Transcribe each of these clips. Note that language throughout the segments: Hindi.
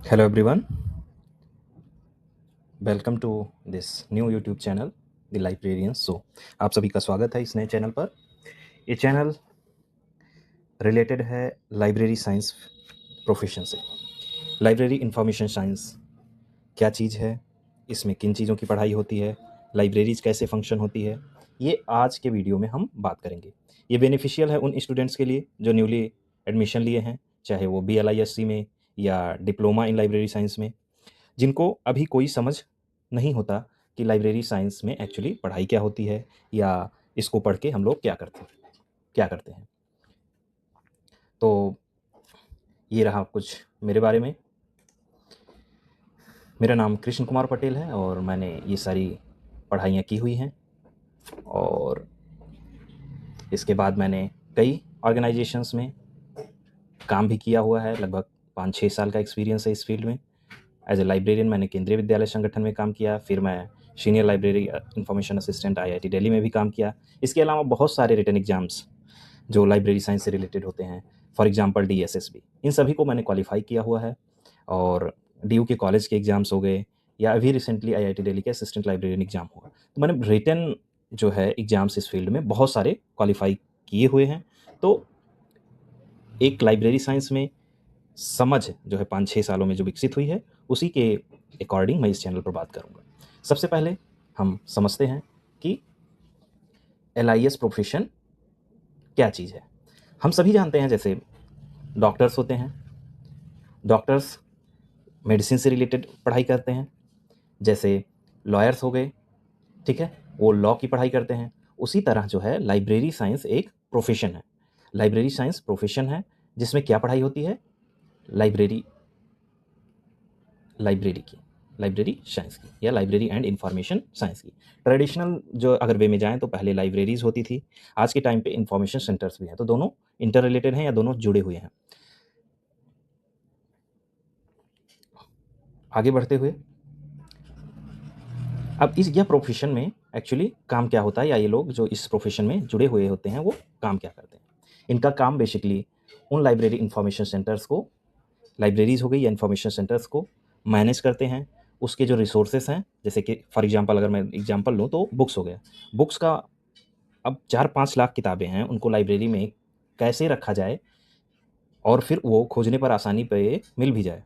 Hello everyone, welcome to this new YouTube channel the librarian show. आप सभी का स्वागत है इस नए चैनल पर। ये चैनल रिलेटेड है लाइब्रेरी साइंस प्रोफेशन से। लाइब्रेरी इंफॉर्मेशन साइंस क्या चीज़ है, इसमें किन चीज़ों की पढ़ाई होती है, लाइब्रेरीज कैसे फंक्शन होती है, ये आज के वीडियो में हम बात करेंगे। ये बेनिफिशियल है उन स्टूडेंट्स के लिए जो न्यूली एडमिशन लिए हैं, चाहे वो BLISC में या डिप्लोमा इन लाइब्रेरी साइंस में, जिनको अभी कोई समझ नहीं होता कि लाइब्रेरी साइंस में एक्चुअली पढ़ाई क्या होती है या इसको पढ़ के हम लोग क्या करते हैं। तो ये रहा कुछ मेरे बारे में। मेरा नाम कृष्ण कुमार पटेल है और मैंने ये सारी पढ़ाइयाँ की हुई हैं और इसके बाद मैंने कई ऑर्गेनाइजेशंस में काम भी किया हुआ है। लगभग 5-6 साल का एक्सपीरियंस है इस फील्ड में। एज ए लाइब्रेरियन मैंने केंद्रीय विद्यालय संगठन में काम किया, फिर मैं senior library information assistant IIT Delhi में भी काम किया। इसके अलावा बहुत सारे रिटन एग्जाम्स जो लाइब्रेरी साइंस से रिलेटेड होते हैं, फॉर एग्जांपल DSSB, इन सभी को मैंने क्वालिफाई किया हुआ है। और DU के कॉलेज के एग्ज़ाम्स हो गए या अभी रिसेंटली IIT दिल्ली के असिस्टेंट लाइब्रेरियन एग्ज़ाम हुआ, तो मैंने रिटन जो है एग्ज़ाम्स इस फील्ड में बहुत सारे क्वालिफाई किए हुए हैं। तो एक लाइब्रेरी साइंस में समझ जो है 5-6 सालों में जो विकसित हुई है, उसी के अकॉर्डिंग मैं इस चैनल पर बात करूँगा। सबसे पहले हम समझते हैं कि LIS प्रोफेशन क्या चीज़ है। हम सभी जानते हैं, जैसे डॉक्टर्स होते हैं, डॉक्टर्स मेडिसिन से रिलेटेड पढ़ाई करते हैं। जैसे लॉयर्स हो गए, ठीक है, वो लॉ की पढ़ाई करते हैं। उसी तरह जो है लाइब्रेरी साइंस एक प्रोफेशन है। लाइब्रेरी साइंस प्रोफेशन है जिसमें क्या पढ़ाई होती है, लाइब्रेरी लाइब्रेरी की, लाइब्रेरी साइंस की या लाइब्रेरी एंड इंफॉर्मेशन साइंस की। ट्रेडिशनल जो अगर वे में जाएँ तो पहले लाइब्रेरीज होती थी, आज के टाइम पे इंफॉर्मेशन सेंटर्स भी हैं, तो दोनों इंटर रिलेटेड हैं या दोनों जुड़े हुए हैं। आगे बढ़ते हुए, अब इस यह प्रोफेशन में एक्चुअली काम क्या होता है, या ये लोग जो इस प्रोफेशन में जुड़े हुए होते हैं वो काम क्या करते हैं। इनका काम बेसिकली उन लाइब्रेरी इंफॉर्मेशन सेंटर्स को, लाइब्रेरीज हो गई या इंफॉर्मेशन सेंटर्स को मैनेज करते हैं। उसके जो रिसोर्सेस हैं, जैसे कि फॉर एग्जांपल अगर मैं एग्जांपल लूँ तो बुक्स हो गया। बुक्स का अब 4-5 लाख किताबें हैं, उनको लाइब्रेरी में कैसे रखा जाए और फिर वो खोजने पर आसानी पे मिल भी जाए।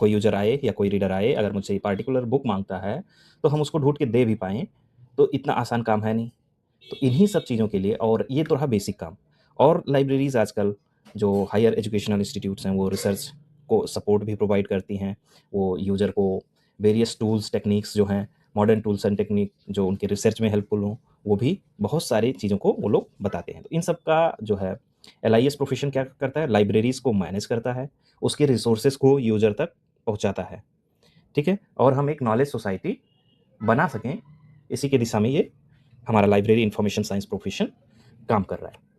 कोई यूज़र आए या कोई रीडर आए, अगर मुझसे पार्टिकुलर बुक माँगता है, तो हम उसको ढूँढ के दे भी पाएँ, तो इतना आसान काम है नहीं। तो इन्हीं सब चीज़ों के लिए, और ये तो रहा बेसिक काम। और लाइब्रेरीज़ आजकल जो हायर एजुकेशनल इंस्टीट्यूट्स हैं, वो रिसर्च को सपोर्ट भी प्रोवाइड करती हैं। वो यूज़र को वेरियस टूल्स, टेक्निक्स जो हैं, मॉडर्न टूल्स एंड टेक्निक जो उनके रिसर्च में हेल्पफुल हों, वो भी बहुत सारी चीज़ों को वो लोग बताते हैं। तो इन सब का जो है LIS प्रोफेशन क्या करता है, लाइब्रेरीज़ को मैनेज करता है, उसके रिसोर्सेज़ को यूज़र तक पहुँचाता है, ठीक है? और हम एक नॉलेज सोसाइटी बना सकें, इसी की दिशा में ये हमारा लाइब्रेरी इंफॉर्मेशन साइंस प्रोफेशन काम कर रहा है।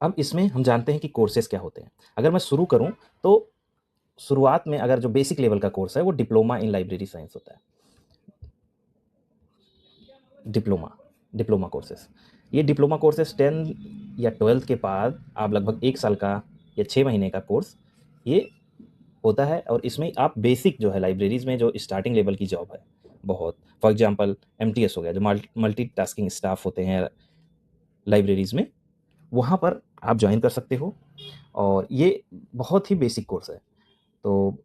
अब इसमें हम जानते हैं कि कोर्सेज़ क्या होते हैं। अगर मैं शुरू करूँ तो शुरुआत में अगर जो बेसिक लेवल का कोर्स है वो डिप्लोमा इन लाइब्रेरी साइंस होता है। डिप्लोमा डिप्लोमा कोर्सेज़, ये डिप्लोमा कोर्सेज़ 10 या 12th के बाद आप लगभग 1 साल का या 6 महीने का कोर्स ये होता है। और इसमें आप बेसिक जो है लाइब्रेरीज़ में जो स्टार्टिंग लेवल की जॉब है, बहुत फॉर एग्जांपल MTS हो गया, जो मल्टीटास्किंग स्टाफ होते हैं लाइब्रेरीज़ में, वहाँ पर आप जॉइन कर सकते हो। और ये बहुत ही बेसिक कोर्स है। तो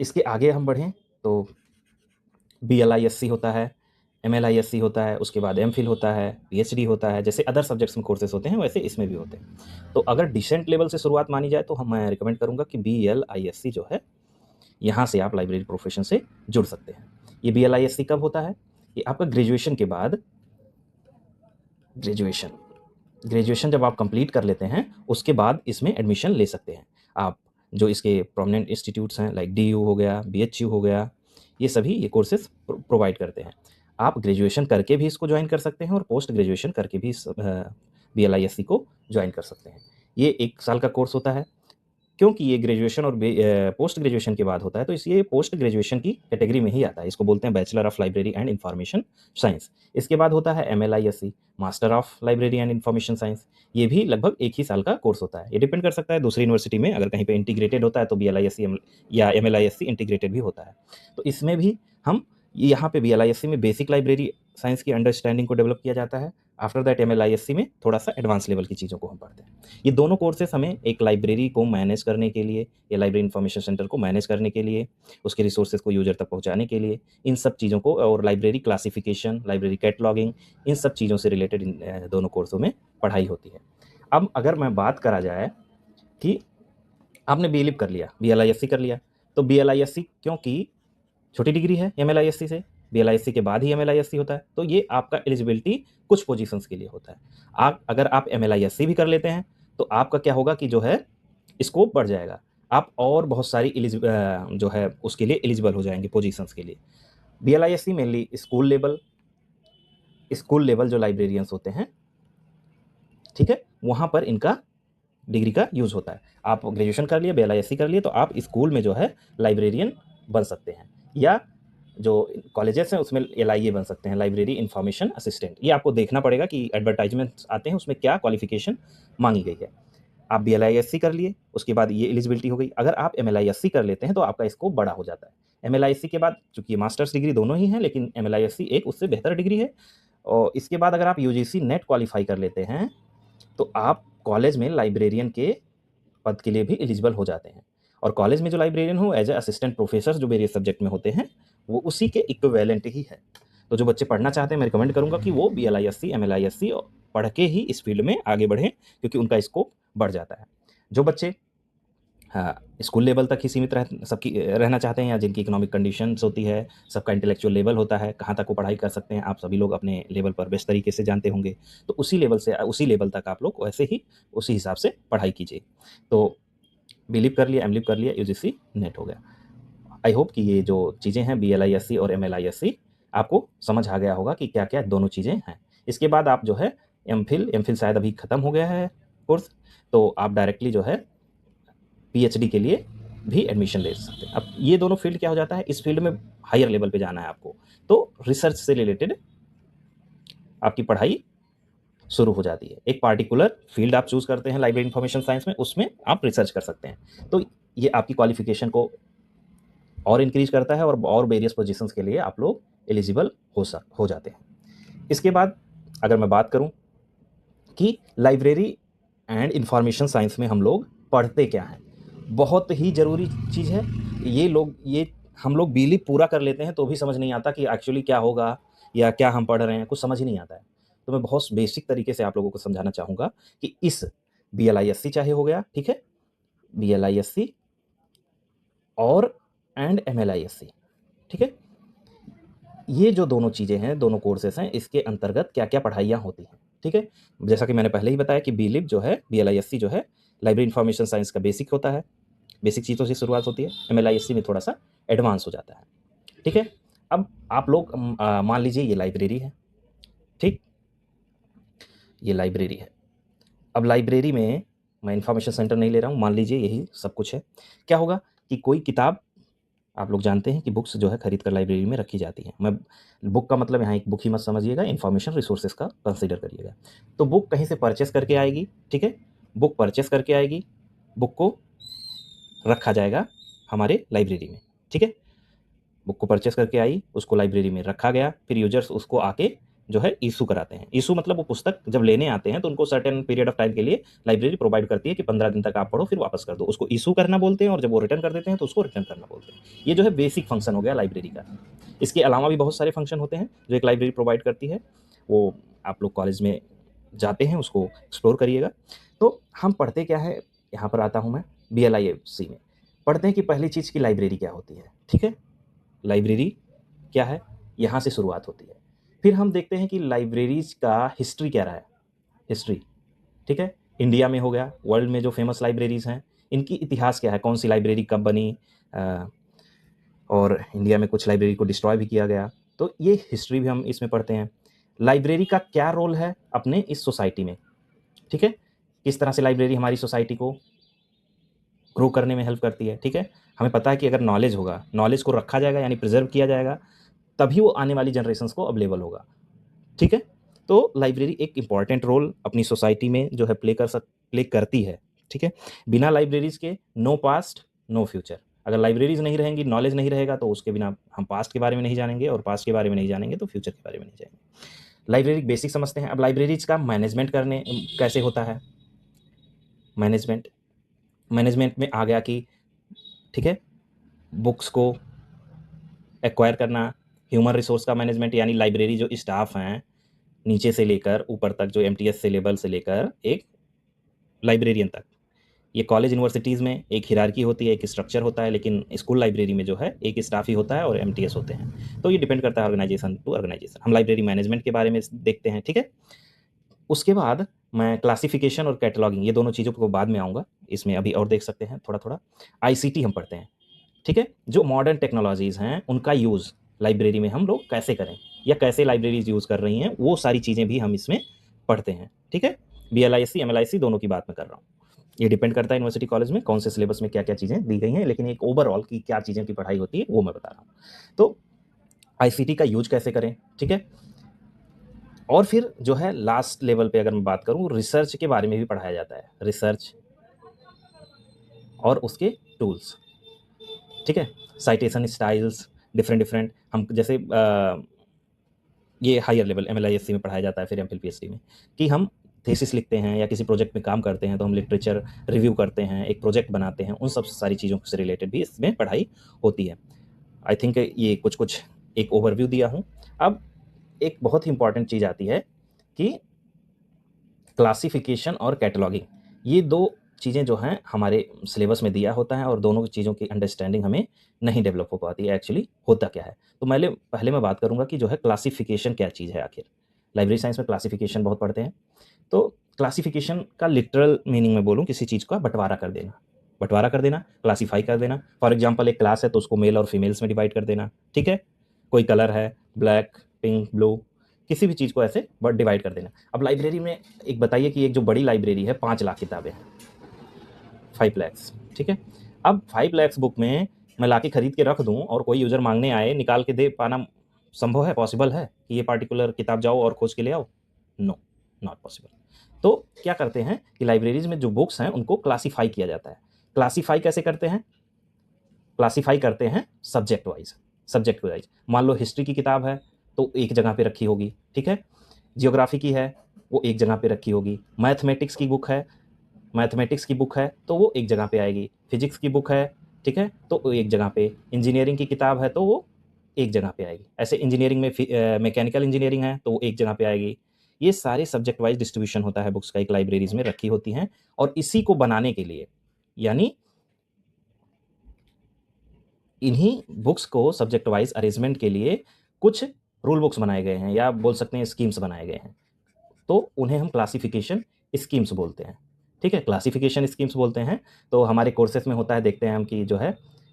इसके आगे हम बढ़ें तो BLISC होता है, MLISC होता है, उसके बाद MPhil होता है, PhD होता है। जैसे अदर सब्जेक्ट्स में कोर्सेज़ होते हैं, वैसे इसमें भी होते हैं। तो अगर डिसेंट लेवल से शुरुआत मानी जाए तो मैं रिकमेंड करूँगा कि BLISC जो है, यहाँ से आप लाइब्रेरी प्रोफेशन से जुड़ सकते हैं। ये BLISC कब होता है? ये आपका ग्रेजुएशन के बाद, ग्रेजुएशन ग्रेजुएशन जब आप कंप्लीट कर लेते हैं, उसके बाद इसमें एडमिशन ले सकते हैं आप। जो इसके प्रोमिनेंट इंस्टीट्यूट्स हैं, लाइक DU हो गया, BHU हो गया, ये सभी ये कोर्सेज़ प्रोवाइड करते हैं। आप ग्रेजुएशन करके भी इसको जॉइन कर सकते हैं और पोस्ट ग्रेजुएशन करके भी इस BLISC को जॉइन कर सकते हैं। ये 1 साल का कोर्स होता है। क्योंकि ये ग्रेजुएशन और पोस्ट ग्रेजुएशन के बाद होता है, तो इसलिए पोस्ट ग्रेजुएशन की कैटेगरी में ही आता है। इसको बोलते हैं bachelor of library and information science. इसके बाद होता है MLISC, master of library and information science. ये भी लगभग एक ही साल का कोर्स होता है। ये डिपेंड कर सकता है दूसरी यूनिवर्सिटी में, अगर कहीं पे इंटीग्रेटेड होता है तो BLISC या MLISC इंटीग्रेटेड भी होता है। तो इसमें भी हम यहाँ पे BLISC में बेसिक लाइब्रेरी साइंस की अंडरस्टैंडिंग को डेवलप किया जाता है। आफ्टर दैट MLISC में थोड़ा सा एडवांस लेवल की चीज़ों को हम पढ़ते हैं। ये दोनों कोर्सेस हमें एक लाइब्रेरी को मैनेज करने के लिए, या लाइब्रेरी इंफॉर्मेशन सेंटर को मैनेज करने के लिए, उसके रिसोर्सेज को यूजर तक पहुंचाने के लिए, इन सब चीज़ों को, और लाइब्रेरी क्लासिफिकेशन, लाइब्रेरी कैटलॉगिंग, इन सब चीज़ों से रिलेटेड इन दोनों कोर्सों में पढ़ाई होती है। अब अगर मैं बात करा जाए कि आपने BLIB कर लिया, BLISC कर लिया, तो BLISC क्योंकि छोटी डिग्री है MLISC से, BLISC के बाद ही MLISC होता है, तो ये आपका एलिजिबिलिटी कुछ पोजीशंस के लिए होता है। अगर आप MLISC भी कर लेते हैं तो आपका क्या होगा कि जो है स्कोप बढ़ जाएगा, आप और बहुत सारी जो है उसके लिए एलिजिबल हो जाएंगे पोजीशंस के लिए। BLISC मेनली स्कूल लेवल जो लाइब्रेरियंस होते हैं, ठीक है, वहाँ पर इनका डिग्री का यूज़ होता है। आप ग्रेजुएशन कर लिए, BLISC कर लिए, तो आप स्कूल में जो है लाइब्रेरियन बन सकते हैं, या जो कॉलेजेस हैं उसमें LIA बन सकते हैं, लाइब्रेरी इंफॉर्मेशन असिस्टेंट। ये आपको देखना पड़ेगा कि एडवर्टाइजमेंट्स आते हैं उसमें क्या क्वालिफिकेशन मांगी गई है। आप BLISC कर लिए, उसके बाद ये एलिजिबिलिटी हो गई। अगर आप MLISC कर लेते हैं तो आपका स्कोप बड़ा हो जाता है। MLISC के बाद, चूंकि मास्टर्स डिग्री दोनों ही हैं, लेकिन MLISC एक उससे बेहतर डिग्री है। और इसके बाद अगर आप UGC नेट क्वालिफाई कर लेते हैं तो आप कॉलेज में लाइब्रेरियन के पद के लिए भी एलिजिबल हो जाते हैं। और कॉलेज में जो लाइब्रेरियन हो एज ए असिस्टेंट प्रोफेसर जो वेरियस सब्जेक्ट में होते हैं, वो उसी के इक्विवेलेंट ही है। तो जो बच्चे पढ़ना चाहते हैं, मैं रिकमेंड करूंगा कि वो BLISC MLISC पढ़ के ही इस फील्ड में आगे बढ़ें, क्योंकि उनका स्कोप बढ़ जाता है। जो बच्चे स्कूल लेवल तक ही सीमित रहना चाहते हैं, या जिनकी इकोनॉमिक कंडीशंस होती है, सबका इंटेलेक्चुअल लेवल होता है, कहाँ तक वो पढ़ाई कर सकते हैं, आप सभी लोग अपने लेवल पर बेस्ट तरीके से जानते होंगे, तो उसी लेवल तक आप लोग वैसे ही उसी हिसाब से पढ़ाई कीजिए। तो BLIB कर लिया, MLIB कर लिया, UGC नेट हो गया। आई होप कि ये जो चीज़ें हैं BLISC और MLISC आपको समझ आ गया होगा कि क्या क्या दोनों चीज़ें हैं। इसके बाद आप जो है MPhil शायद अभी ख़त्म हो गया है कोर्स, तो आप डायरेक्टली जो है PhD के लिए भी एडमिशन ले सकते हैं। अब ये दोनों फील्ड क्या हो जाता है, इस फील्ड में हायर लेवल पे जाना है आपको, तो रिसर्च से रिलेटेड आपकी पढ़ाई शुरू हो जाती है। एक पार्टिकुलर फील्ड आप चूज करते हैं लाइब्रेरी इंफॉर्मेशन साइंस में, उसमें आप रिसर्च कर सकते हैं। तो ये आपकी क्वालिफिकेशन को और इंक्रीज करता है, और वेरियस पोजीशंस के लिए आप लोग एलिजिबल हो जाते हैं। इसके बाद अगर मैं बात करूं कि लाइब्रेरी एंड इंफॉर्मेशन साइंस में हम लोग पढ़ते क्या हैं, बहुत ही ज़रूरी चीज़ है। ये हम लोग BLIB पूरा कर लेते हैं तो भी समझ नहीं आता कि एक्चुअली क्या होगा या क्या हम पढ़ रहे हैं, कुछ समझ ही नहीं आता है। तो मैं बहुत बेसिक तरीके से आप लोगों को समझाना चाहूँगा कि इस BLISC चाहे हो गया, ठीक है, BLISC और MLISC, ठीक है, ये जो दोनों चीज़ें हैं, दोनों कोर्सेस हैं, इसके अंतर्गत क्या क्या पढ़ाइयाँ होती हैं, ठीक है। जैसा कि मैंने पहले ही बताया कि BLIB जो है, BLISC जो है, लाइब्रेरी इंफॉर्मेशन साइंस का बेसिक होता है, बेसिक चीज़ों से शुरुआत होती है। MLISC में थोड़ा सा एडवांस हो जाता है, ठीक है। अब आप लोग मान लीजिए ये लाइब्रेरी है, ठीक, ये लाइब्रेरी है। अब लाइब्रेरी में मैं इंफॉर्मेशन सेंटर नहीं ले रहा हूँ, मान लीजिए यही सब कुछ है। क्या होगा कि कोई किताब, आप लोग जानते हैं कि बुक्स जो है खरीद कर लाइब्रेरी में रखी जाती हैं। मैं बुक का मतलब यहाँ एक बुक ही मत समझिएगा, इंफॉर्मेशन रिसोर्सेज का कंसीडर करिएगा। तो बुक कहीं से परचेस करके आएगी, ठीक है, बुक परचेस करके आएगी, बुक को रखा जाएगा हमारे लाइब्रेरी में, ठीक है। बुक को परचेस करके आई, उसको लाइब्रेरी में रखा गया, फिर यूजर्स उसको आके जो है इशू कराते हैं। इशू मतलब वो पुस्तक जब लेने आते हैं तो उनको सर्टेन पीरियड ऑफ टाइम के लिए लाइब्रेरी प्रोवाइड करती है कि 15 दिन तक आप पढ़ो फिर वापस कर दो। उसको इशू करना बोलते हैं, और जब वो रिटर्न कर देते हैं तो उसको रिटर्न करना बोलते हैं। ये जो है बेसिक फंक्शन हो गया लाइब्रेरी का। इसके अलावा भी बहुत सारे फंक्शन होते हैं जो एक लाइब्रेरी प्रोवाइड करती है, वो आप लोग कॉलेज में जाते हैं, उसको एक्सप्लोर करिएगा। तो हम पढ़ते क्या है, यहाँ पर आता हूँ मैं BLISC में। पढ़ते हैं कि पहली चीज़ की लाइब्रेरी क्या होती है, ठीक है, लाइब्रेरी क्या है, यहाँ से शुरुआत होती है। फिर हम देखते हैं कि लाइब्रेरीज का हिस्ट्री क्या रहा है, हिस्ट्री, ठीक है, इंडिया में हो गया, वर्ल्ड में जो फेमस लाइब्रेरीज हैं इनकी इतिहास क्या है, कौन सी लाइब्रेरी कब बनी, और इंडिया में कुछ लाइब्रेरी को डिस्ट्रॉय भी किया गया, तो ये हिस्ट्री भी हम इसमें पढ़ते हैं। लाइब्रेरी का क्या रोल है अपने इस सोसाइटी में, ठीक है, किस तरह से लाइब्रेरी हमारी सोसाइटी को ग्रो करने में हेल्प करती है। ठीक है, हमें पता है कि अगर नॉलेज होगा, नॉलेज को रखा जाएगा यानी प्रिजर्व किया जाएगा, तभी वो आने वाली जनरेशन्स को अवेलेबल होगा। ठीक है, तो लाइब्रेरी एक इंपॉर्टेंट रोल अपनी सोसाइटी में जो है प्ले करती है। ठीक है, बिना लाइब्रेरीज के नो पास्ट नो फ्यूचर। अगर लाइब्रेरीज नहीं रहेंगी, नॉलेज नहीं रहेगा, तो उसके बिना हम पास्ट के बारे में नहीं जानेंगे, और पास्ट के बारे में नहीं जानेंगे तो फ्यूचर के बारे में नहीं जानेंगे। लाइब्रेरी बेसिक समझते हैं। अब लाइब्रेरीज का मैनेजमेंट करने कैसे होता है। मैनेजमेंट में आ गया कि ठीक है, बुक्स को एक्वायर करना, ह्यूमन रिसोर्स का मैनेजमेंट यानी लाइब्रेरी जो स्टाफ हैं नीचे से लेकर ऊपर तक, जो एमटीएस से लेवल से लेकर एक लाइब्रेरियन तक। ये कॉलेज यूनिवर्सिटीज़ में एक हिरार्की होती है, एक स्ट्रक्चर होता है, लेकिन स्कूल लाइब्रेरी में जो है एक स्टाफ ही होता है और एमटीएस होते हैं। तो ये डिपेंड करता है ऑर्गेनाइजेशन टू ऑर्गेनाइजेशन। हम लाइब्रेरी मैनेजमेंट के बारे में देखते हैं। ठीक है, उसके बाद मैं क्लासिफिकेशन और कैटलॉगिंग, ये दोनों चीज़ों को बाद में आऊँगा, इसमें अभी और देख सकते हैं थोड़ा थोड़ा। आईसीटी हम पढ़ते हैं। ठीक है, जो मॉडर्न टेक्नोलॉजीज़ हैं उनका यूज़ लाइब्रेरी में हम लोग कैसे करें, या कैसे लाइब्रेरीज यूज़ कर रही हैं, वो सारी चीज़ें भी हम इसमें पढ़ते हैं। ठीक है, बीएलआईसी एमएलआईसी दोनों की बात मैं कर रहा हूँ। ये डिपेंड करता है यूनिवर्सिटी कॉलेज में कौन से सिलेबस में क्या क्या चीज़ें दी गई हैं, लेकिन एक ओवरऑल की क्या चीज़ें की पढ़ाई होती है वो मैं बता रहा हूँ। तो आईसीटी का यूज कैसे करें। ठीक है, और फिर जो है लास्ट लेवल पे अगर मैं बात करूँ, रिसर्च के बारे में भी पढ़ाया जाता है, रिसर्च और उसके टूल्स। ठीक है, साइटेशन स्टाइल्स डिफरेंट हम जैसे ये हायर लेवल एमएलआईएससी में पढ़ाया जाता है, फिर एमफिल पीएचडी में, कि हम थीसिस लिखते हैं या किसी प्रोजेक्ट में काम करते हैं तो हम लिटरेचर रिव्यू करते हैं, एक प्रोजेक्ट बनाते हैं, उन सब सारी चीज़ों से रिलेटेड भी इसमें पढ़ाई होती है। आई थिंक ये कुछ एक ओवरव्यू दिया हूँ। अब एक बहुत ही इंपॉर्टेंट चीज़ आती है कि क्लासिफिकेशन और कैटलॉगिंग, ये दो चीज़ें जो हैं हमारे सिलेबस में दिया होता है, और दोनों चीज़ों की अंडरस्टैंडिंग हमें नहीं डेवलप हो पाती है एक्चुअली होता क्या है। तो पहले मैं बात करूँगा कि जो है क्लासिफिकेशन क्या चीज़ है आखिर। लाइब्रेरी साइंस में क्लासिफिकेशन बहुत पढ़ते हैं। तो क्लासिफिकेशन का लिटरल मीनिंग में बोलूँ, किसी चीज़ का बंटवारा कर देना, क्लासीफाई कर देना। फॉर एग्जाम्पल एक क्लास है तो उसको मेल और फीमेल्स में डिवाइड कर देना। ठीक है, कोई कलर है ब्लैक, पिंक, ब्लू, किसी भी चीज़ को ऐसे बट डिवाइड कर देना। अब लाइब्रेरी में एक बताइए कि एक जो बड़ी लाइब्रेरी है 5 लाख किताबें, 5 lakhs। ठीक है, अब 5 lakhs बुक में मैं लाके खरीद के रख दूं और कोई यूज़र मांगने आए, निकाल के दे पाना संभव है, पॉसिबल है कि ये पार्टिकुलर किताब जाओ और खोज के ले आओ? No, not possible. तो क्या करते हैं कि लाइब्रेरीज में जो बुक्स हैं उनको क्लासीफाई किया जाता है। क्लासीफाई कैसे करते हैं? क्लासीफाई करते हैं सब्जेक्ट वाइज। मान लो हिस्ट्री की किताब है तो एक जगह पे रखी होगी। ठीक है, जियोग्राफी की है वो एक जगह पे रखी होगी। मैथमेटिक्स की बुक है तो वो एक जगह पे आएगी। फिजिक्स की बुक है, ठीक है, तो वो एक जगह पे। इंजीनियरिंग की किताब है तो वो एक जगह पे आएगी। ऐसे इंजीनियरिंग में मैकेनिकल इंजीनियरिंग है तो वो एक जगह पे आएगी। ये सारे सब्जेक्ट वाइज डिस्ट्रीब्यूशन होता है बुक्स का, एक लाइब्रेरीज में रखी होती हैं। और इसी को बनाने के लिए, यानी इन्हीं बुक्स को सब्जेक्ट वाइज अरेंजमेंट के लिए कुछ रूल बुक्स बनाए गए हैं, या बोल सकते हैं स्कीम्स बनाए गए हैं। तो उन्हें हम क्लासिफिकेशन स्कीम्स बोलते हैं। ठीक है, क्लासिफिकेशन स्कीम्स बोलते हैं। तो हमारे कोर्सेज में होता है, देखते हैं हम कि जो है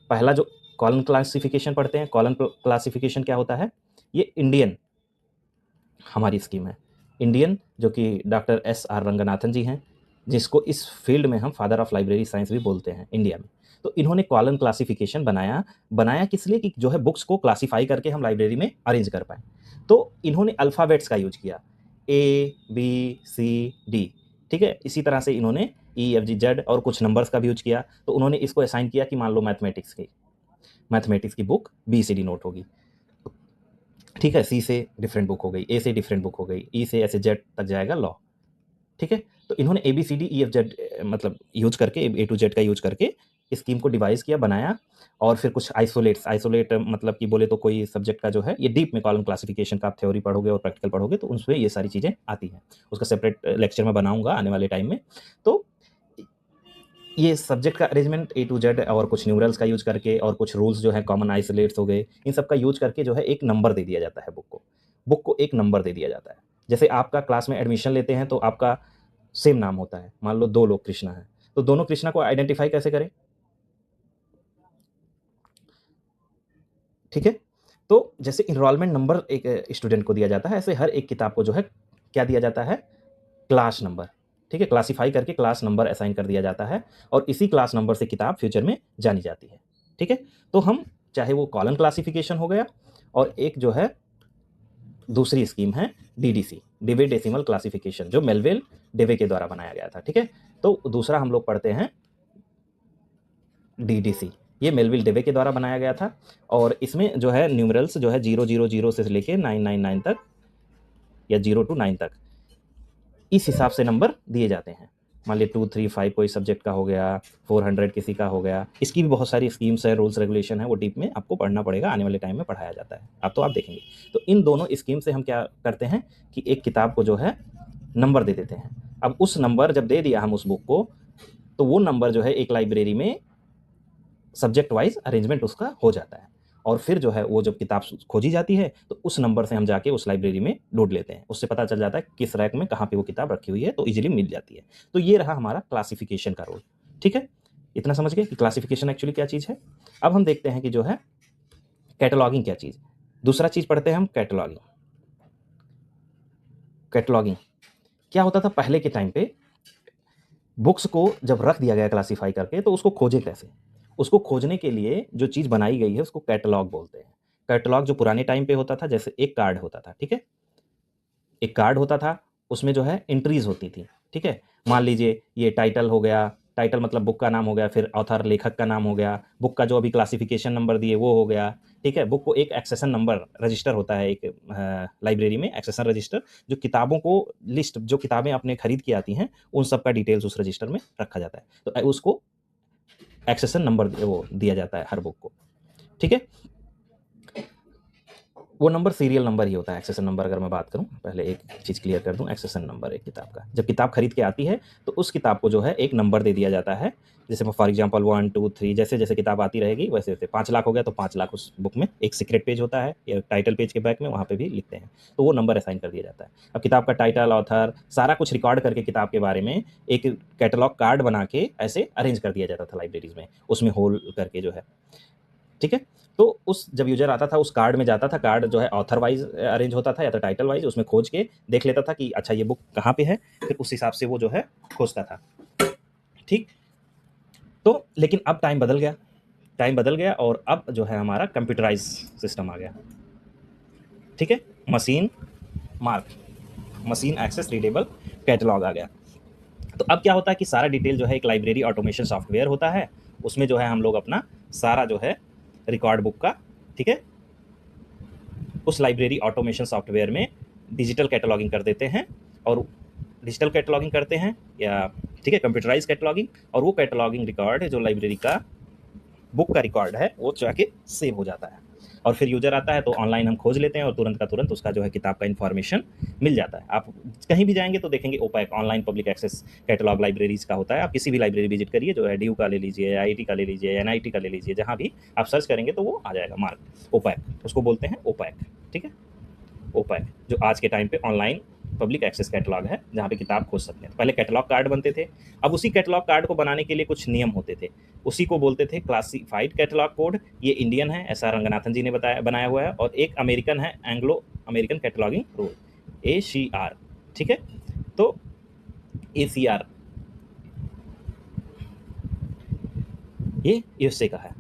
पहला जो कॉलम क्लासिफिकेशन पढ़ते हैं। कॉलम क्लासिफिकेशन क्या होता है? ये इंडियन हमारी स्कीम है। इंडियन, जो कि डॉक्टर एस आर रंगनाथन जी हैं, जिसको इस फील्ड में हम फादर ऑफ लाइब्रेरी साइंस भी बोलते हैं इंडिया में। तो इन्होंने कॉलम क्लासिफिकेशन बनाया किस लिए? कि जो है बुक्स को क्लासीफाई करके हम लाइब्रेरी में अरेंज कर पाएँ। तो इन्होंने अल्फ़ाबेट्स का यूज़ किया, ए, बी, सी, डी। ठीक है, इसी तरह से इन्होंने ई, एफ, जी, जेड और कुछ नंबर्स का भी यूज़ किया। तो उन्होंने इसको असाइन किया कि मान लो मैथमेटिक्स की बुक बी से डिनोट होगी। ठीक है, सी से डिफरेंट बुक हो गई, ए से डिफरेंट बुक हो गई, ई से ऐसे जेड तक जाएगा लॉ। ठीक है, तो इन्होंने A B C D E F Z मतलब यूज करके, ए टू जेड का यूज करके स्कीम को डिवाइस किया, बनाया। और फिर कुछ आइसोलेट मतलब कि बोले तो कोई सब्जेक्ट का जो है, ये डीप में कॉलम क्लासिफिकेशन का आप थ्योरी पढ़ोगे और प्रैक्टिकल पढ़ोगे तो उसमें ये सारी चीज़ें आती हैं। उसका सेपरेट लेक्चर मैं बनाऊंगा आने वाले टाइम में। तो ये सब्जेक्ट का अरेंजमेंट ए टू जेड और कुछ न्यूमरल्स का यूज करके और कुछ रूल्स जो है कॉमन आइसोलेट्स हो गए, इन सब का यूज करके जो है एक नंबर दे दिया जाता है बुक को एक नंबर दे दिया जाता है। जैसे आपका क्लास में एडमिशन लेते हैं तो आपका सेम नाम होता है, मान लो 2 लोग कृष्णा हैं, तो दोनों कृष्णा को आइडेंटिफाई कैसे करें? ठीक है, तो जैसे इनरोलमेंट नंबर एक स्टूडेंट को दिया जाता है, ऐसे हर एक किताब को जो है क्या दिया जाता है? Class number. ठीक है, क्लासीफाई करके क्लास नंबर असाइन कर दिया जाता है और इसी क्लास नंबर से किताब फ्यूचर में जानी जाती है। ठीक है, तो हम चाहे वो कॉलम क्लासिफिकेशन हो गया और एक जो है दूसरी स्कीम है डीडीसी, डेवे डेसिमल क्लासिफिकेशन, जो मेलविल डेवे के द्वारा बनाया गया था। ठीक है, तो दूसरा हम लोग पढ़ते हैं डीडीसी, ये मेलविल डेवे के द्वारा बनाया गया था और इसमें जो है न्यूमरल्स जो है 000 से लेके 999 तक या 0 to 9 तक इस हिसाब से नंबर दिए जाते हैं। मान लीजिए 2, 3, 5 कोई सब्जेक्ट का हो गया, 400 किसी का हो गया। इसकी भी बहुत सारी स्कीम्स है, रूल्स रेगुलेशन है, वो डीप में आपको पढ़ना पड़ेगा, आने वाले टाइम में पढ़ाया जाता है। अब तो आप देखेंगे। तो इन दोनों स्कीम से हम क्या करते हैं कि एक किताब को जो है नंबर दे देते हैं। अब उस नंबर जब दे दिया हम उस बुक को, तो वो नंबर जो है एक लाइब्रेरी में सब्जेक्ट वाइज अरेंजमेंट उसका हो जाता है और फिर जो है वो जब किताब खोजी जाती है तो उस नंबर से हम जाके उस लाइब्रेरी में ढूंढ लेते हैं। उससे पता चल जाता है किस रैक में कहाँ पे वो किताब रखी हुई है, तो इजीली मिल जाती है। तो ये रहा हमारा क्लासिफिकेशन का रोल। ठीक है, इतना समझ गए कि क्लासिफिकेशन एक्चुअली क्या चीज़ है। अब हम देखते हैं कि जो है कैटलॉगिंग क्या चीज़। दूसरा चीज़ पढ़ते हैं हम कैटलॉगिंग। कैटलॉगिंग क्या होता था पहले के टाइम पे, बुक्स को जब रख दिया गया क्लासीफाई करके तो उसको खोजें कैसे। उसको खोजने के लिए जो चीज़ बनाई गई है उसको कैटलॉग बोलते हैं। कैटलॉग जो पुराने टाइम पे होता था, जैसे एक कार्ड होता था, ठीक है, एक कार्ड होता था, उसमें जो है एंट्रीज होती थी। ठीक है, मान लीजिए ये टाइटल हो गया, टाइटल मतलब बुक का नाम हो गया, फिर ऑथर लेखक का नाम हो गया, बुक का जो अभी क्लासिफिकेशन नंबर दिए वो हो गया। ठीक है, बुक को एक एक्सेशन नंबर रजिस्टर होता है एक लाइब्रेरी में, एक्सेशन रजिस्टर, जो किताबों को लिस्ट, जो किताबें आपने खरीद के आती हैं उन सब का डिटेल्स उस रजिस्टर में रखा जाता है, तो उसको एक्सेशन नंबर वो दिया जाता है हर बुक को। ठीक है, वो नंबर सीरियल नंबर ही होता है। एक्सेशन नंबर अगर मैं बात करूं, पहले एक चीज़ क्लियर कर दूं, एक्सेशन नंबर एक किताब का, जब किताब खरीद के आती है तो उस किताब को जो है एक नंबर दे दिया जाता है। जैसे फॉर एग्जांपल 1, 2, 3, जैसे जैसे किताब आती रहेगी वैसे वैसे 5 लाख हो गया तो 5 लाख उस बुक में एक सीक्रेट पेज होता है या टाइटल पेज के बैक में, वहाँ पे भी लिखते हैं, तो वो नंबर असाइन कर दिया जाता है। अब किताब का टाइटल, ऑथर, सारा कुछ रिकॉर्ड करके किताब के बारे में एक कैटलॉग कार्ड बना के ऐसे अरेंज कर दिया जाता था लाइब्रेरीज में, उसमें होल करके जो है। ठीक है, तो उस जब यूजर आता था उस कार्ड में जाता था, कार्ड जो है ऑथर वाइज अरेंज होता था या तो टाइटल वाइज, उसमें खोज के देख लेता था कि अच्छा ये बुक कहाँ पे है, फिर उस हिसाब से वो जो है खोजता था। ठीक, तो लेकिन अब टाइम बदल गया, टाइम बदल गया और अब जो है हमारा कंप्यूटराइज सिस्टम आ गया। ठीक है, machine mark, machine access readable catalogue आ गया। तो अब क्या होता है कि सारा डिटेल जो है एक लाइब्रेरी ऑटोमेशन सॉफ्टवेयर होता है, उसमें जो है हम लोग अपना सारा जो है रिकॉर्ड बुक का, ठीक है, उस लाइब्रेरी ऑटोमेशन सॉफ्टवेयर में डिजिटल कैटलॉगिंग कर देते हैं और डिजिटल कैटलॉगिंग करते हैं या ठीक है कंप्यूटराइज कैटलॉगिंग, और वो कैटलॉगिंग रिकॉर्ड जो लाइब्रेरी का बुक का रिकॉर्ड है वो जाके सेव हो जाता है और फिर यूजर आता है तो ऑनलाइन हम खोज लेते हैं और तुरंत का तुरंत उसका जो है किताब का इन्फॉर्मेशन मिल जाता है। आप कहीं भी जाएंगे तो देखेंगे OPAC online public access catalogue libraries का होता है। आप किसी भी लाइब्रेरी विजिट करिए, जो है डी का ले लीजिए, IIT का ले लीजिए, NIT का ले लीजिए, जहाँ भी आप सर्च करेंगे तो वो आ जाएगा मार्क ओपैक, उसको बोलते हैं ओपैक। ठीक है, ओपैक जो आज के टाइम पे ऑनलाइन पब्लिक एक्सेस कैटलॉग है जहाँ पे किताब खोज सकते हैं। पहले कैटलॉग कार्ड बनते थे, अब उसी कैटलॉग कार्ड को बनाने के लिए कुछ नियम होते थे, उसी को बोलते थे क्लासिफाइड कैटलॉग कोड। ये इंडियन है, ऐसा रंगनाथन जी ने बनाया हुआ है, और एक अमेरिकन है, Anglo American cataloguing rule, ACR। ठीक है, तो ACR ये USA का है।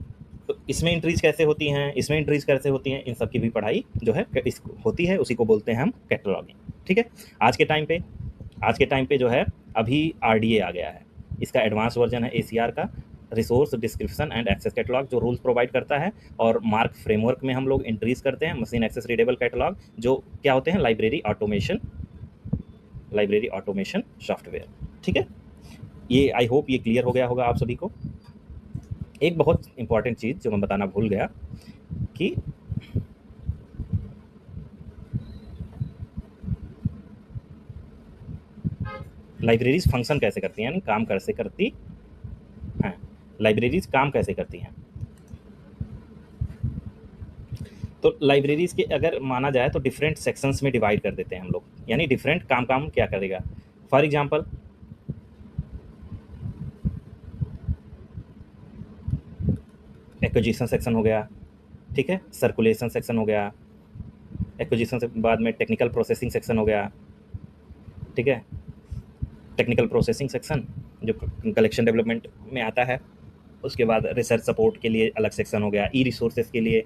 तो इसमें एंट्रीज कैसे होती हैं, इसमें एंट्रीज कैसे होती हैं, इन सब की भी पढ़ाई जो है इस होती है, उसी को बोलते हैं हम कैटलॉगिंग। ठीक है, आज के टाइम पे जो है अभी RDA आ गया है, इसका एडवांस वर्जन है ACR का, resource description and access catalogue, जो रूल्स प्रोवाइड करता है, और मार्क फ्रेमवर्क में हम लोग एंट्रीज करते हैं, मशीन एक्सेस रीडेबल कैटलॉग जो क्या होते हैं लाइब्रेरी ऑटोमेशन सॉफ्टवेयर। ठीक है, ये आई होप ये क्लियर हो गया होगा आप सभी को। एक बहुत इंपॉर्टेंट चीज़ जो मैं बताना भूल गया कि लाइब्रेरीज फंक्शन कैसे करती हैं, यानी काम कैसे करती हैं, लाइब्रेरीज काम कैसे करती हैं। तो लाइब्रेरीज के अगर माना जाए तो डिफरेंट सेक्शंस में डिवाइड कर देते हैं हम लोग, यानी डिफरेंट काम क्या करेगा। फॉर एग्जांपल एक्विजिशन सेक्शन हो गया, ठीक है, सर्कुलेशन सेक्शन हो गया, एक्विजिशन से बाद में टेक्निकल प्रोसेसिंग सेक्शन हो गया, ठीक है, टेक्निकल प्रोसेसिंग सेक्शन जो कलेक्शन डेवलपमेंट में आता है, उसके बाद रिसर्च सपोर्ट के लिए अलग सेक्शन हो गया, ई रिसोर्सेज के लिए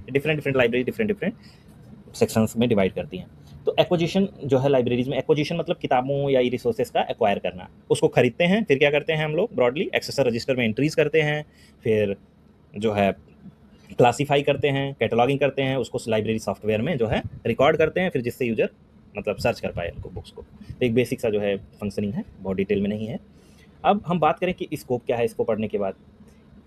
different different library different different sections में डिवाइड करती हैं। तो एक्विजिशन जो है लाइब्रेरीज में, एक्विजिशन मतलब किताबों या ई रिसोर्सेज का एक्वायर करना, उसको खरीदते हैं, फिर क्या करते हैं हम लोग ब्रॉडली एक्सेसर रजिस्टर में एंट्रीज करते हैं, फिर जो है क्लासीफाई करते हैं, कैटलॉगिंग करते हैं, उसको लाइब्रेरी सॉफ्टवेयर में जो है रिकॉर्ड करते हैं, फिर जिससे यूजर मतलब सर्च कर पाए उनको बुक्स को। तो एक बेसिक सा जो है फंक्शनिंग है, बहुत डिटेल में नहीं है। अब हम बात करें कि स्कोप क्या है इसको पढ़ने के बाद।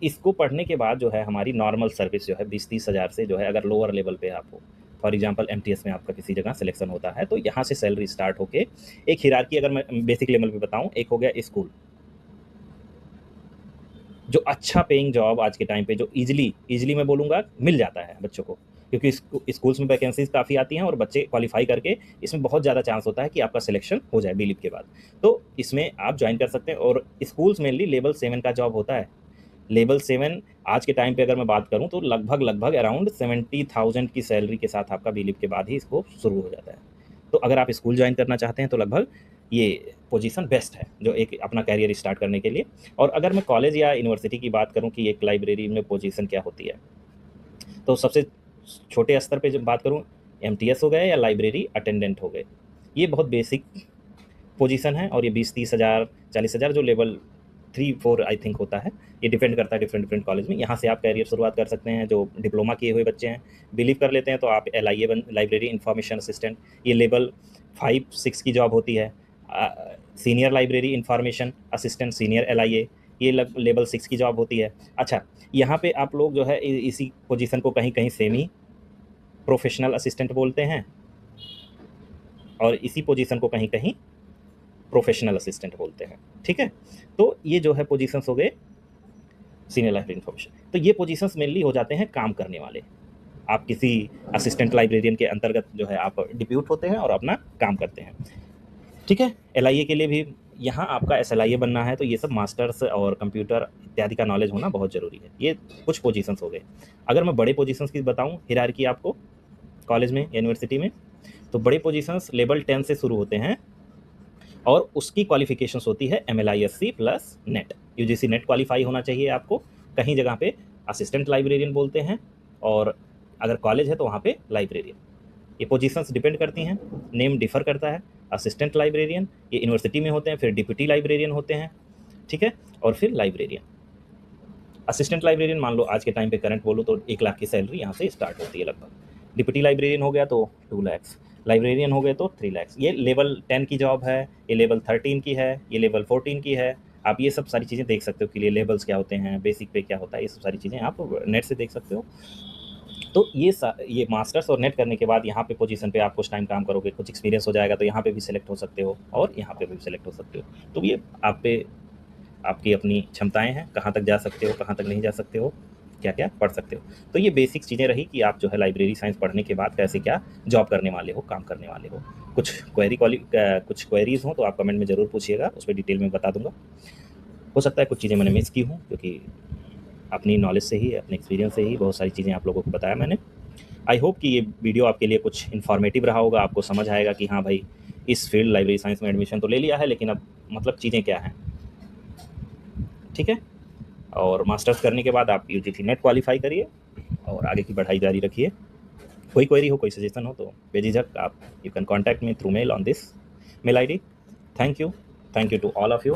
इसको पढ़ने के बाद जो है हमारी नॉर्मल सर्विस जो है 20-30 हज़ार से जो है, अगर लोअर लेवल पे आप हो, फॉर एग्जांपल एमटीएस में आपका किसी जगह सिलेक्शन होता है, तो यहाँ से सैलरी स्टार्ट होके एक हिरार्की, अगर मैं बेसिक लेवल पे बताऊँ, एक हो गया स्कूल, जो अच्छा पेइंग जॉब आज के टाइम पे जो ईजिली मैं बोलूँगा मिल जाता है बच्चों को, क्योंकि स्कूल्स में वैकेंसीज काफ़ी आती हैं और बच्चे क्वालिफाई करके इसमें बहुत ज़्यादा चांस होता है कि आपका सिलेक्शन हो जाए बीलिप के बाद। तो इसमें आप ज्वाइन कर सकते हैं, और स्कूल्स मेनली लेवल 7 का जॉब होता है। लेवल 7 आज के टाइम पे अगर मैं बात करूं तो लगभग अराउंड 70,000 की सैलरी के साथ आपका बीलिप के बाद ही इसको शुरू हो जाता है। तो अगर आप स्कूल ज्वाइन करना चाहते हैं तो लगभग ये पोजीशन बेस्ट है जो एक अपना कैरियर स्टार्ट करने के लिए। और अगर मैं कॉलेज या यूनिवर्सिटी की बात करूं कि एक लाइब्रेरी में पोजीशन क्या होती है, तो सबसे छोटे स्तर पे जब बात करूं, एमटीएस हो गए या लाइब्रेरी अटेंडेंट हो गए, ये बहुत बेसिक पोजीशन है, और ये 20-30 हज़ार 40 हज़ार जो लेवल 3-4 आई थिंक होता है, ये डिपेंड करता है डिफरेंट डिफरेंट कॉलेज में। यहाँ से आप कैरियर शुरुआत कर सकते हैं। जो डिप्लोमा किए हुए बच्चे हैं, बिलीव कर लेते हैं, तो आप LIA लाइब्रेरी इंफॉर्मेशन असिस्टेंट, ये लेवल 5-6 की जॉब होती है। Senior library information assistant, senior LIA, ये लेवल 6 की जॉब होती है। अच्छा, यहाँ पे आप लोग जो है इसी पोजीशन को कहीं कहीं सेमी प्रोफेशनल असिस्टेंट बोलते हैं, और इसी पोजीशन को कहीं कहीं प्रोफेशनल असिस्टेंट बोलते हैं। ठीक है, तो ये जो है पोजीशंस हो गए सीनियर लाइब्रेरी इंफॉर्मेशन। तो ये पोजीशंस मेनली हो जाते हैं काम करने वाले। आप किसी असिस्टेंट लाइब्रेरियन के अंतर्गत जो है आप डिप्यूट होते हैं और अपना काम करते हैं। ठीक है, LIA के लिए भी यहाँ आपका SLIA बनना है, तो ये सब मास्टर्स और कंप्यूटर इत्यादि का नॉलेज होना बहुत ज़रूरी है। ये कुछ पोजीशंस हो गए। अगर मैं बड़े पोजीशंस की बताऊँ हिरार्की आपको कॉलेज में, यूनिवर्सिटी में, तो बड़े पोजीशंस लेवल 10 से शुरू होते हैं, और उसकी क्वालिफिकेशंस होती है MLISC plus net, UGC net qualify होना चाहिए आपको। कहीं जगह पे असिस्टेंट लाइब्रेरियन बोलते हैं, और अगर कॉलेज है तो वहाँ पे लाइब्रेरियन। ये पोजीशंस डिपेंड करती हैं, नेम डिफर करता है। असिस्टेंट लाइब्रेरियन ये यूनिवर्सिटी में होते हैं, फिर डिप्यूटी लाइब्रेरियन होते हैं, ठीक है, और फिर लाइब्रेरियन। असिस्टेंट लाइब्रेरियन मान लो आज के टाइम पे करंट बोलो तो 1 लाख की सैलरी यहाँ से स्टार्ट होती है लगभग। डिप्यूटी लाइब्रेरियन हो गया तो 2 लाख, लाइब्रेरियन हो गए तो 3 लाख। ये लेवल 10 की जॉब है, ये लेवल 13 की है, ये लेवल 14 की है। आप ये सब सारी चीज़ें देख सकते हो कि ये लेवल्स क्या होते हैं, बेसिक पे क्या होता है, ये सब सारी चीज़ें आप नेट से देख सकते हो। तो ये मास्टर्स और नेट करने के बाद यहाँ पे पोजीशन पे आप कुछ टाइम काम करोगे, कुछ एक्सपीरियंस हो जाएगा, तो यहाँ पे भी सिलेक्ट हो सकते हो और यहाँ पे भी सिलेक्ट हो सकते हो। तो ये आप पे आपकी अपनी क्षमताएं हैं, कहाँ तक जा सकते हो, कहाँ तक नहीं जा सकते हो, क्या क्या पढ़ सकते हो। तो ये बेसिक चीज़ें रही कि आप जो है लाइब्रेरी साइंस पढ़ने के बाद कैसे क्या जॉब करने वाले हो, काम करने वाले हो। कुछ कुछ क्वेरीज हो तो आप कमेंट में ज़रूर पूछिएगा, उस पर डिटेल में बता दूंगा। हो सकता है कुछ चीज़ें मैंने मिस की हूँ, क्योंकि अपनी नॉलेज से ही, अपने एक्सपीरियंस से ही बहुत सारी चीज़ें आप लोगों को बताया मैंने। आई होप कि ये वीडियो आपके लिए कुछ इन्फॉर्मेटिव रहा होगा, आपको समझ आएगा कि हाँ भाई, इस फील्ड लाइब्रेरी साइंस में एडमिशन तो ले लिया है, लेकिन अब मतलब चीज़ें क्या हैं। ठीक है, और मास्टर्स करने के बाद आप UGC नेट क्वालिफाई करिए और आगे की पढ़ाई जारी रखिए। कोई क्वेरी हो, कोई सजेशन हो तो बेझिझक आप you can contact me through mail on this mail ID। Thank you to all of you.